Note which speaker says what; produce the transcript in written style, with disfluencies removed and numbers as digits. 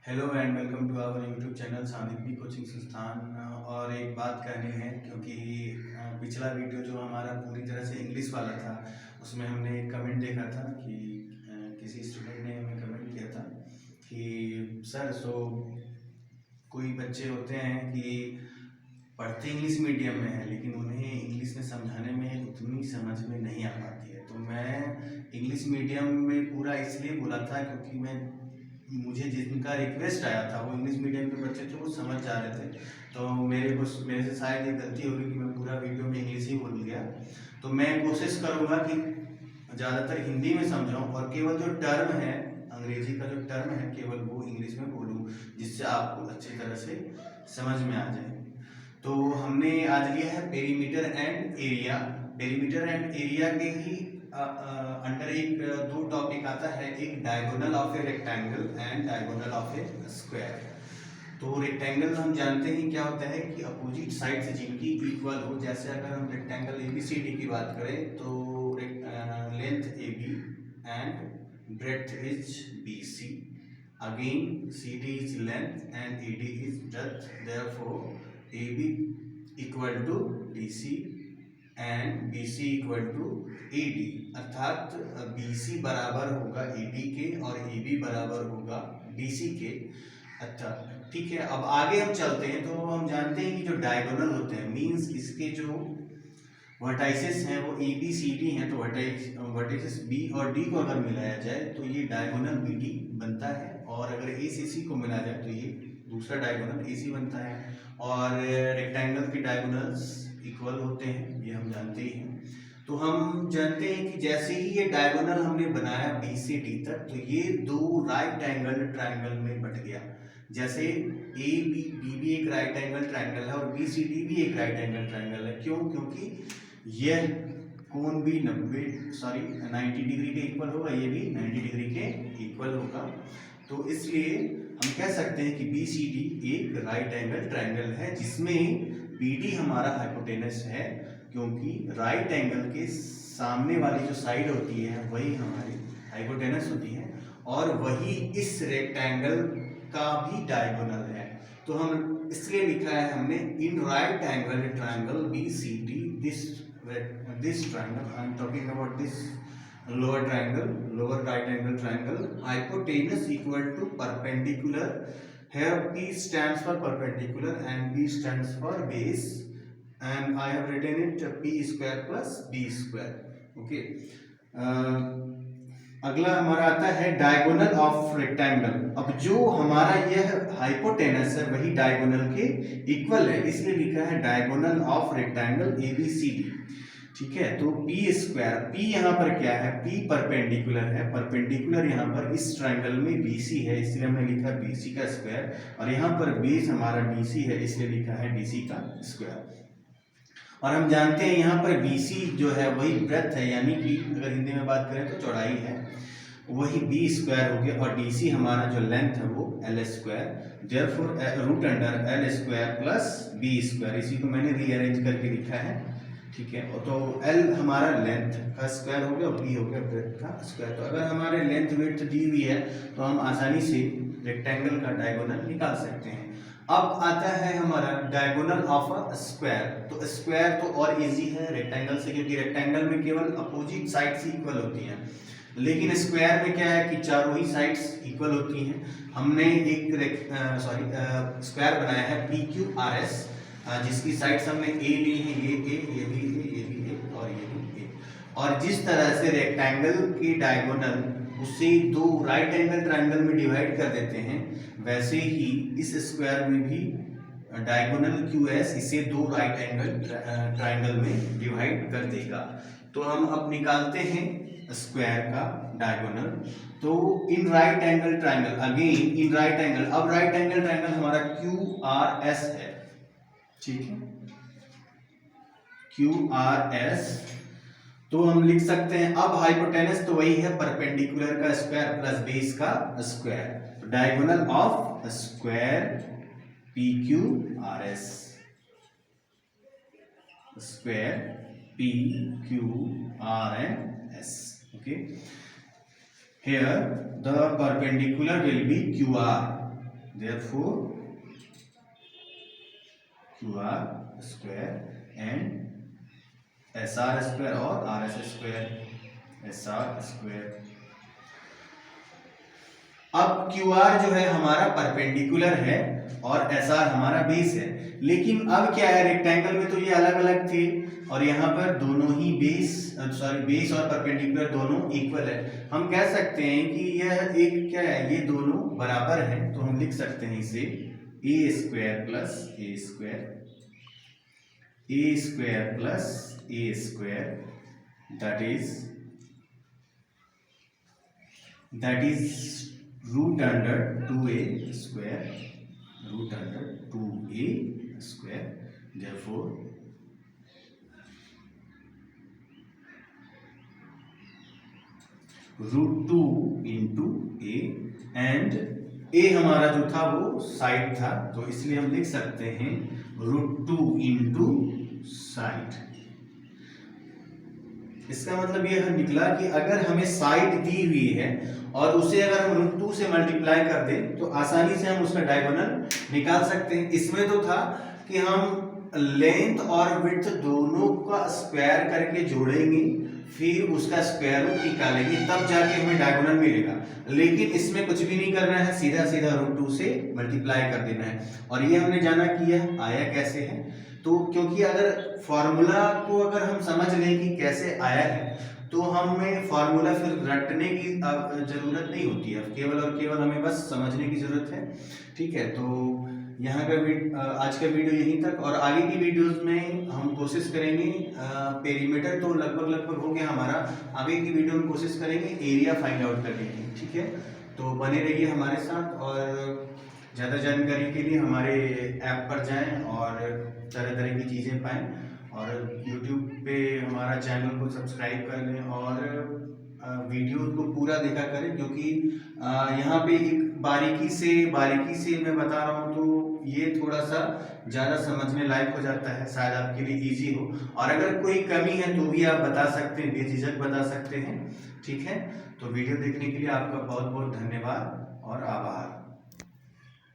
Speaker 1: Hello and welcome to our YouTube channel Sandipani coaching Sansthan. और एक बात कहनी है क्योंकि पिछला वीडियो जो हमारा पूरी तरह से इंग्लिश वाला था उसमें हमने एक कमेंट देखा था कि किसी स्टूडेंट ने हमें कमेंट किया था कि सर कोई बच्चे होते हैं कि पढ़ते इंग्लिश मीडियम में है लेकिन उन्हें इंग्लिश में समझाने में उतनी समझ में नहीं आ पाती है। तो मैं इंग्लिश मीडियम में पूरा इसलिए बोला था क्योंकि मुझे जिनका रिक्वेस्ट आया था वो इंग्लिश मीडियम के बच्चे थे, वो समझ जा रहे थे। तो मेरे से शायद ये गलती होगी कि मैं पूरा वीडियो में इंग्लिश ही बोल गया। तो मैं कोशिश करूँगा कि ज़्यादातर हिंदी में समझाऊँ और केवल जो टर्म है, अंग्रेजी का जो टर्म है, केवल वो इंग्लिश में बोलूँ जिससे आपको अच्छी तरह से समझ में आ जाए। तो हमने आज लिया है perimeter and area. Perimeter and area के ही अंडर एक दो टॉपिक आता है, एक diagonal of a rectangle and diagonal of A square. तो रेक्टेंगल हम जानते हैं क्या होता है कि अपोजिट साइड से जिनकी इक्वल हो। जैसे अगर हम रेक्टेंगल ABCD की बात करें तो length AB and breadth is BC, again CD is length and AD is breadth, therefore AB equal to DC and BC equal to AD, अर्थात BC बराबर होगा AD के और AB बराबर होगा DC के। अच्छा ठीक है, अब आगे हम चलते हैं। तो हम जानते हैं कि जो डायगोनल होते हैं मींस इसके जो वर्टाइसेस हैं वो ABCD हैं। तो वर्टाइसेस B और D को अगर मिलाया जाए तो ये डायगोनल BD बनता है, और अगर A से C को मिला जाए तो ये दूसरा डायगोनल AC बनता है। और रेक्टेंगल के डायगोनल्स इक्वल होते हैं, ये हम जानते ही हैं। तो हम जानते हैं कि जैसे ही ये डायगोनल हमने बनाया B से D तक, तो ये दो राइट एंगल ट्रायंगल में बट गया। जैसे ABD एक राइट एंगल ट्रायंगल है और BCD भी एक राइट एंगल ट्रायंगल है। क्यों? क्योंकि यह कोण भी 90 डिग्री के इक्वल होगा, ये भी 90 डिग्री के इक्वल होगा। तो इसलिए हम कह सकते हैं कि BCD एक राइट एंगल ट्रायंगल है जिसमें BD हमारा हाइपोटेनस है, क्योंकि राइट एंगल के सामने वाली जो साइड होती है वही हमारी हाइपोटेनस होती है और वही इस रेक्टेंगल का भी डायगोनल है। तो हम इसलिए लिखा है हमने in right angle triangle BCD, this triangle, I am talking about this lower right angle triangle, hypotenuse equal to perpendicular. Here P stands for perpendicular and B stands for base, and I have written it P square plus B square. Okay. अगला हमारा आता है diagonal of rectangle. अब जो हमारा यह hypotenuse है वही डायगोनल के इक्वल है, इसलिए लिखा है डायगोनल ऑफ रेक्टेंगल ABCD। ठीक है, तो P स्क्वायर, P यहाँ पर क्या है? P परपेंडिकुलर है, परपेंडिकुलर यहाँ पर इस ट्रायंगल में BC है, इसलिए हमने लिखा BC का स्क्वायर, और यहाँ पर बेस हमारा DC है, इसलिए लिखा है DC का स्क्वायर। और हम जानते हैं यहाँ पर BC जो है वही ब्रेड्थ है, यानी कि अगर हिंदी में बात करें तो चौड़ाई है, वही B स्क्वायर हो गया, और DC हमारा जो लेंथ है वो L square, therefore root under L square plus B square. इसी को मैंने रीअरेंज करके लिखा है। ठीक है, तो L हमारा लेंथ का स्क्वायर हो गया और B हो गया ब्रेड्थ का स्क्वायर। तो अगर हमारे लेंथ विड्थ दी हुई है तो हम आसानी से रेक्टेंगल का डायगोनल निकाल सकते हैं। अब आता है हमारा डायगोनल ऑफ अ स्क्वायर। तो स्क्वायर तो और इजी है रेक्टेंगल से, क्योंकि रेक्टेंगल में केवल अपोजिट साइड्स इक्वल होती हैं, लेकिन स्क्वायर में क्या है कि चारों ही साइड्स इक्वल होती हैं। हमने एक स्क्वायर बनाया है PQRS, जिसकी साइड्स हमने A ली है, ये A, ये भी A, ये भी A और ये भी A। और जिस तरह से रेक्टेंगल के डायगोनल उसे दो राइट एंगल ट्रायंगल में डिवाइड कर देते हैं, वैसे ही इस स्क्वायर में भी डायगोनल QS इसे दो राइट एंगल ट्रायंगल में डिवाइड कर देगा। तो हम अब निकालते हैं स्क्वायर का डायगोनल। तो in right angle triangle, again in right angle, अब राइट एंगल ट्रायंगल हमारा QRS है। ठीक है, QRS, तो हम लिख सकते हैं अब हाइपोटेनस तो वही है परपेंडिकुलर का स्क्वायर प्लस बेस का square. Diagonal of square PQRS, square PQRS। okay, here the perpendicular will be QR therefore QR square and SR square और RS square, SR square। अब QR जो है हमारा परपेंडिकुलर है और SR हमारा बेस है, लेकिन अब क्या है, रेक्टेंगल में तो ये अलग अलग थे और यहाँ पर दोनों ही बेस और परपेंडिकुलर दोनों इक्वल है। हम कह सकते हैं कि यह एक क्या है, ये दोनों बराबर हैं, तो हम लिख सकते हैं इसे A square plus A square, A square plus A square, that is root under 2a square, root under 2a square, therefore root 2 into a, and a हमारा जो था वो साइड था, तो इसलिए हम लिख सकते हैं root 2 into साइड। इसका मतलब यह निकला कि अगर हमें साइड दी हुई है और उसे अगर हम रूट 2 से मल्टीप्लाई कर दें तो आसानी से हम उसका डायगोनल निकाल सकते हैं। इसमें तो था कि हम लेंथ और विड्थ दोनों का स्क्वायर करके जोड़ेंगे, फिर उसका स्क्वायर रूट निकालेंगे, तब जाके हमें डायगोनल मिलेगा। लेकिन इसमें कुछ भी नहीं करना है, सीधा सीधा रूट 2 से मल्टीप्लाई कर देना है। और ये हमने जाना कि यह आया कैसे है, तो क्योंकि अगर फॉर्मूला को अगर हम समझ लें कि कैसे आया है तो हमें फॉर्मूला फिर रटने की जरूरत नहीं होती है, केवल और केवल हमें बस समझने की जरूरत है। ठीक है, तो यहाँ का आज का वीडियो यहीं तक, और आगे की वीडियोस में हम कोशिश करेंगे पेरीमीटर तो लगभग हो गया हमारा, आगे की वीडियो में कोशिश करेंगे एरिया फाइंड आउट करने की। ठीक है, तो बने रहिए हमारे साथ और ज़्यादा जानकारी के लिए हमारे ऐप पर जाएं और तरह तरह की चीज़ें पाएं, और YouTube पे हमारा चैनल को सब्सक्राइब कर लें और वीडियो को पूरा देखा करें, क्योंकि यहाँ पे एक बारीकी से मैं बता रहा हूँ, तो ये थोड़ा सा ज़्यादा समझने लायक हो जाता है, शायद आपके लिए इजी हो। और अगर कोई कमी है तो भी आप बता सकते हैं, बेझिझक बता सकते हैं। ठीक है, तो वीडियो देखने के लिए आपका बहुत बहुत धन्यवाद और आभार।